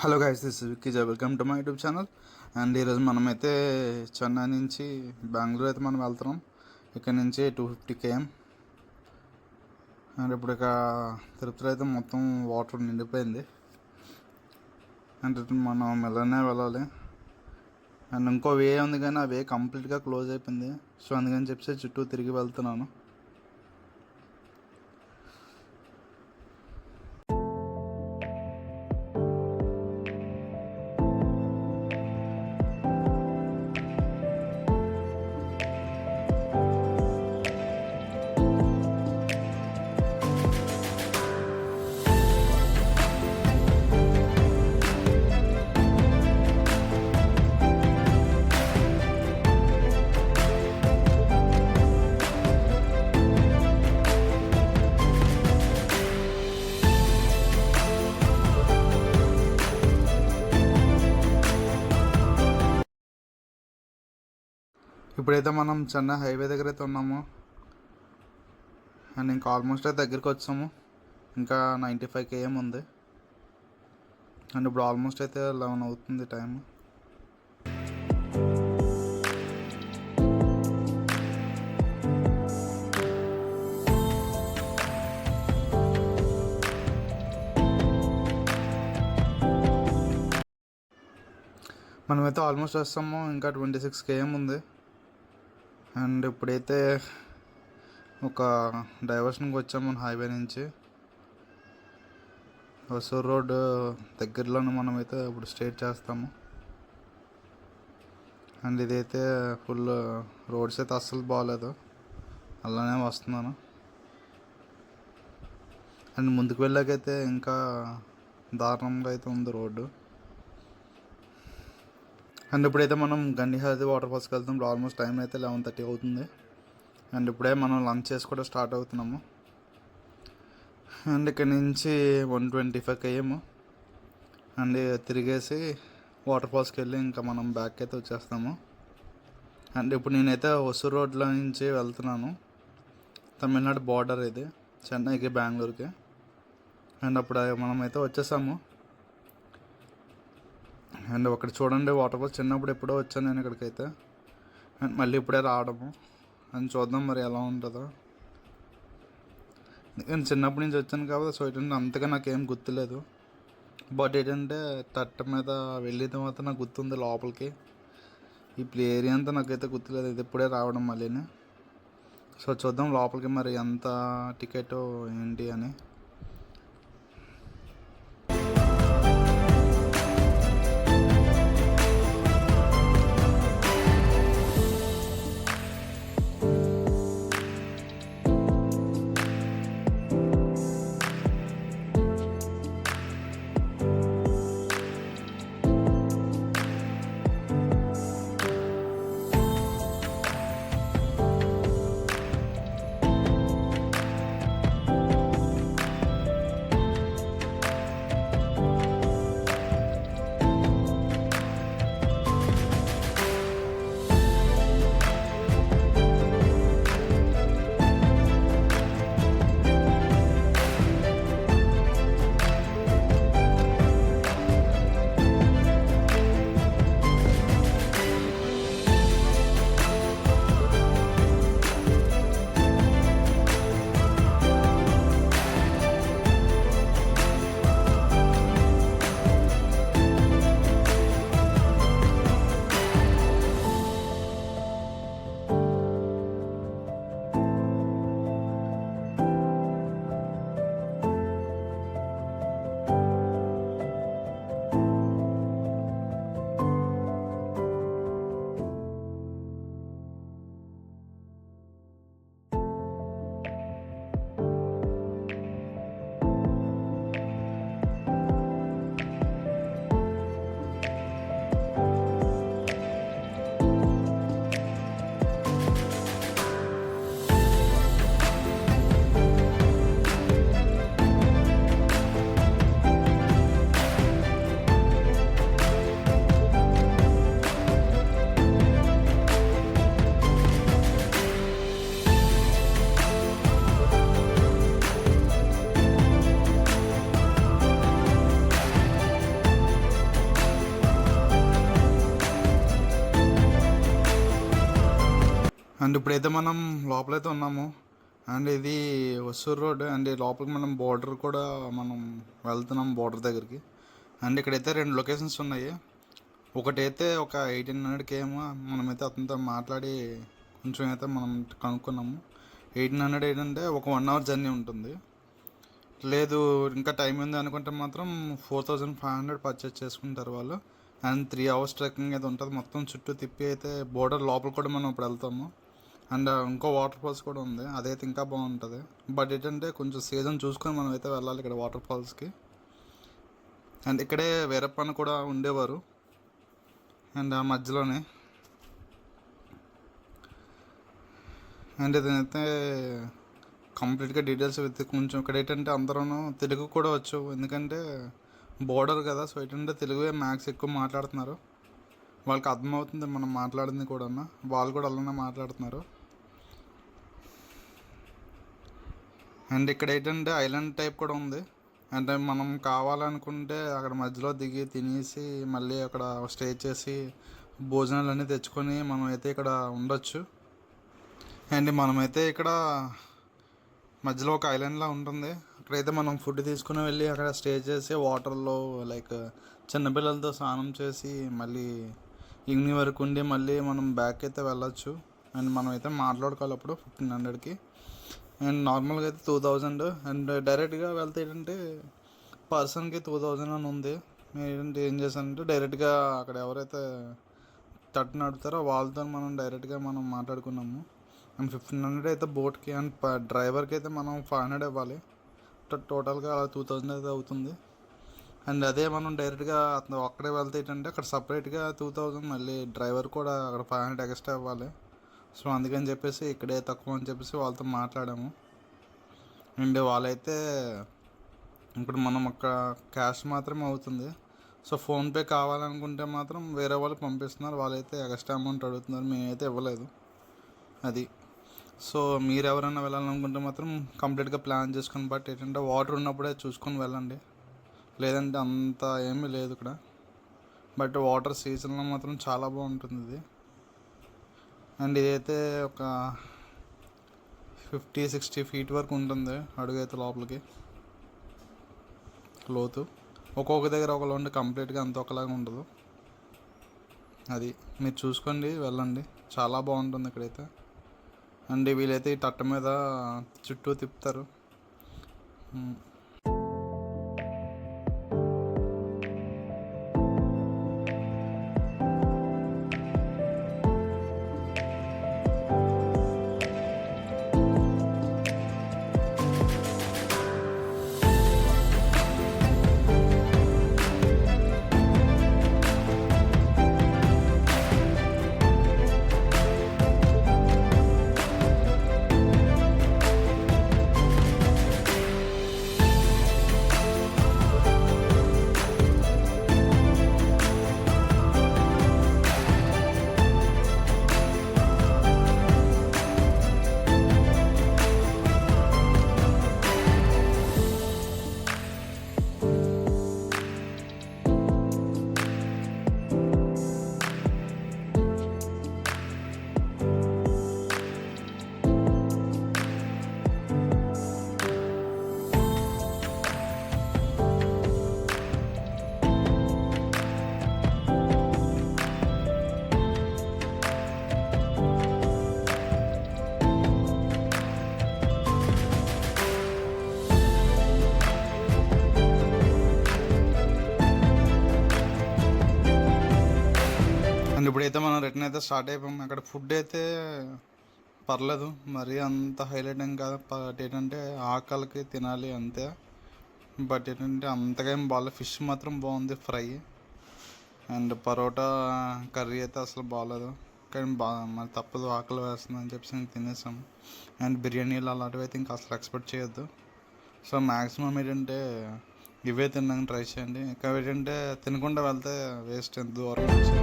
Hello guys, this is Vicky Jai. Welcome to my YouTube channel. And ఈరోజు మనమైతే చెన్నై నుంచి బెంగళూరు అయితే మనం వెళ్తున్నాం. ఇక్కడ నుంచి 250 km. అండ్ ఇప్పుడు ఇక తిరుపతిలో అయితే మొత్తం వాటర్ నిండిపోయింది. అండ్ మనం మెల్లనే వెళ్ళాలి. అండ్ ఇంకో వే ఉంది కానీ ఆ వే కంప్లీట్గా క్లోజ్ అయిపోయింది. సో అందుకని చెప్పి చుట్టూ తిరిగి వెళ్తున్నాను. ఇప్పుడైతే మనం చెన్నై హైవే దగ్గర అయితే ఉన్నాము. అండ్ ఇంకా ఆల్మోస్ట్ అయితే దగ్గరికి వచ్చాము. ఇంకా 95 km ఉంది. అండ్ ఇప్పుడు ఆల్మోస్ట్ అయితే 11 అవుతుంది టైం. మనమైతే ఆల్మోస్ట్ వస్తాము. ఇంకా 26 km ఉంది. అండ్ ఇప్పుడైతే ఒక డైవర్షన్కి వచ్చాము హైవే నుంచి. హొసూర్ రోడ్ దగ్గరలోనే మనమైతే ఇప్పుడు స్ట్రేట్ చేస్తాము. అండ్ ఇదైతే ఫుల్ రోడ్స్ అయితే అస్సలు బాగాలేదు, అలానే వస్తున్నాను. అండ్ ముందుకు వెళ్ళాకైతే ఇంకా దారుణంగా అయితే ఉంది రోడ్డు. అండ్ ఇప్పుడైతే మనం గండిహాది వాటర్ ఫాల్స్కి వెళ్తాం. ఆల్మోస్ట్ టైం అయితే 11:30 అవుతుంది. అండ్ ఇప్పుడే మనం లంచ్ చేసి కూడా స్టార్ట్ అవుతున్నాము. అండ్ ఇక్కడ నుంచి 125 km. అండ్ తిరిగేసి వాటర్ ఫాల్స్కి వెళ్ళి ఇంకా మనం బ్యాక్ అయితే వచ్చేస్తాము. అండ్ ఇప్పుడు నేనైతే హొసూర్ రోడ్లో నుంచి వెళ్తున్నాను. తమిళనాడు బార్డర్ ఇది, చెన్నైకి బెంగళూరుకి. అండ్ అప్పుడు మనమైతే వచ్చేసాము. అండ్ ఒకటి చూడండి, వాటర్ ఫాల్స్. చిన్నప్పుడు ఎప్పుడో వచ్చాను నేను ఇక్కడికైతే. అండ్ మళ్ళీ ఇప్పుడే రావడము. అండ్ చూద్దాం మరి ఎలా ఉంటుందో. నేను చిన్నప్పటి నుంచి వచ్చాను కాబట్టి సో ఏంటంటే అంతగా నాకేం గుర్తులేదు. బట్ ఏంటంటే తట్ట మీద వెళ్ళిన తర్వాత నాకు గుర్తుంది లోపలికి. ఇప్పుడు ఏరియా అంతా నాకైతే గుర్తులేదు. ఇది ఇప్పుడే రావడం మళ్ళీ. సో చూద్దాం లోపలికి మరి ఎంత టికెట్ ఏంటి అని. అండ్ ఇప్పుడైతే మనం లోపలైతే ఉన్నాము. అండ్ ఇది ఒసూరు రోడ్. అండ్ ఈ లోపలికి మనం బోర్డర్ కూడా మనం వెళ్తున్నాం, బోర్డర్ దగ్గరికి. అండ్ ఇక్కడైతే 2 లొకేషన్స్ ఉన్నాయి. ఒకటైతే ఒక 1800 కేమ్ మనమైతే అతనితో మాట్లాడి కొంచెం అయితే మనం కనుక్కున్నాము. 1800 ఏంటంటే ఒక 1 అవర్ జర్నీ ఉంటుంది. లేదు ఇంకా టైం ఉంది అనుకుంటే మాత్రం 4500 పర్చేస్ చేసుకుంటారు వాళ్ళు. అండ్ 3 అవర్స్ ట్రెక్కింగ్ అయితే ఉంటుంది. మొత్తం చుట్టూ తిప్పి అయితే బోర్డర్ లోపల కూడా మనం ఇప్పుడు వెళ్తాము. అండ్ ఇంకో వాటర్ ఫాల్స్ కూడా ఉంది, అదైతే ఇంకా బాగుంటుంది. బట్ ఏంటంటే కొంచెం సీజన్ చూసుకొని మనం అయితే వెళ్ళాలి ఇక్కడ వాటర్ ఫాల్స్కి. అండ్ ఇక్కడే వీరప్పన్న కూడా ఉండేవారు. అండ్ ఆ మధ్యలోనే. అండ్ ఇదైతే కంప్లీట్గా డీటెయిల్స్ విత్ కొంచెం ఇక్కడ ఏంటంటే అందరూ తెలుగు కూడా వచ్చు, ఎందుకంటే బోర్డర్ కదా. సో ఏంటంటే తెలుగే మ్యాథ్స్ ఎక్కువ మాట్లాడుతున్నారు, వాళ్ళకి అర్థమవుతుంది మనం మాట్లాడింది కూడా. వాళ్ళు కూడా అలానే మాట్లాడుతున్నారు. అండ్ ఇక్కడ ఏంటంటే ఐలాండ్ టైప్ కూడా ఉంది. అంటే మనం కావాలనుకుంటే అక్కడ మధ్యలో దిగి తినేసి మళ్ళీ అక్కడ స్టే చేసి భోజనాలు అన్నీ తెచ్చుకొని మనం అయితే ఇక్కడ ఉండొచ్చు. అండ్ మనమైతే ఇక్కడ మధ్యలో ఒక ఐలాండ్లా ఉంటుంది, అక్కడైతే మనం ఫుడ్ తీసుకుని వెళ్ళి అక్కడ స్టే చేసి వాటర్లో లైక్ చిన్నపిల్లలతో స్నానం చేసి మళ్ళీ ఈవినింగ్ వరకు ఉండి మళ్ళీ మనం బ్యాక్ అయితే వెళ్ళొచ్చు. అండ్ మనం అయితే మాట్లాడుకోవాలి అప్పుడు 1500కి. అండ్ నార్మల్గా అయితే 2000. అండ్ డైరెక్ట్గా వెళ్తే ఏంటంటే పర్సన్కి 2000 అని ఉంది. ఏంటంటే ఏం చేశానంటే డైరెక్ట్గా అక్కడ ఎవరైతే తట్టు నడుపుతారో వాళ్ళతో మనం డైరెక్ట్గా మనం మాట్లాడుకున్నాము. అండ్ 1500 అయితే బోట్కి. అండ్ డ్రైవర్కి అయితే మనం 500 ఇవ్వాలి. టోటల్గా 2000 అయితే అవుతుంది. అండ్ అదే మనం డైరెక్ట్గా అతను అక్కడే వెళ్తే ఏంటంటే అక్కడ సపరేట్గా 2000, మళ్ళీ డ్రైవర్ కూడా అక్కడ 500 ఎక్స్ట్రా ఇవ్వాలి. సో అందుకని చెప్పేసి ఇక్కడే తక్కువ అని చెప్పేసి వాళ్ళతో మాట్లాడాము. అండ్ వాళ్ళైతే ఇప్పుడు మనం అక్కడ క్యాష్ మాత్రమే అవుతుంది. సో ఫోన్పే కావాలనుకుంటే మాత్రం వేరే వాళ్ళు పంపిస్తున్నారు, వాళ్ళైతే ఎక్స్ట్రా అమౌంట్ అడుగుతున్నారు, మేమైతే ఇవ్వలేదు అది. సో మీరు ఎవరైనా వెళ్ళాలనుకుంటే మాత్రం కంప్లీట్గా ప్లాన్ చేసుకొని, బట్ ఏంటంటే వాటర్ ఉన్నప్పుడే చూసుకొని వెళ్ళండి, లేదంటే అంత ఏమీ లేదు ఇక్కడ. బట్ వాటర్ సీజన్లో మాత్రం చాలా బాగుంటుంది ఇది. అండ్ ఇదైతే ఒక 50-60 ఫీట్ వరకు ఉంటుంది అడుగైతే లోపలికి లోతు. ఒక్కొక్క దగ్గర ఒకలా ఉండి కంప్లీట్గా అంత ఒకలాగా ఉండదు. అది మీరు చూసుకోండి, వెళ్ళండి, చాలా బాగుంటుంది ఇక్కడైతే. అండ్ వీళ్ళైతే ఈ తట్ట మీద చుట్టూ తిప్పుతారు. అండ్ ఇప్పుడైతే మనం రిటర్న్ అయితే స్టార్ట్ అయిపోయాము. అక్కడ ఫుడ్ అయితే పర్లేదు, మరీ అంత హైలైట్ ఏం కాదు. బట్ ఏంటంటే ఆకలికి తినాలి అంతే. బట్ ఏంటంటే అంతగా ఏం బాగాలేదు. ఫిష్ మాత్రం బాగుంది, ఫ్రై. అండ్ పరోటా కర్రీ అయితే అసలు బాగాలేదు, కానీ మరి తప్పదు, ఆకలి వేస్తుంది అని చెప్పేసి నేను తినేసాం. అండ్ బిర్యానీలు అలాంటివి అయితే ఇంకా అసలు ఎక్స్పెక్ట్ చేయొద్దు. సో మ్యాక్సిమం ఏంటంటే ఇవే తినడానికి ట్రై చేయండి. ఇంకా ఏంటంటే తినకుండా వెళ్తే వేస్ట్, ఎంత దూరం నుంచి.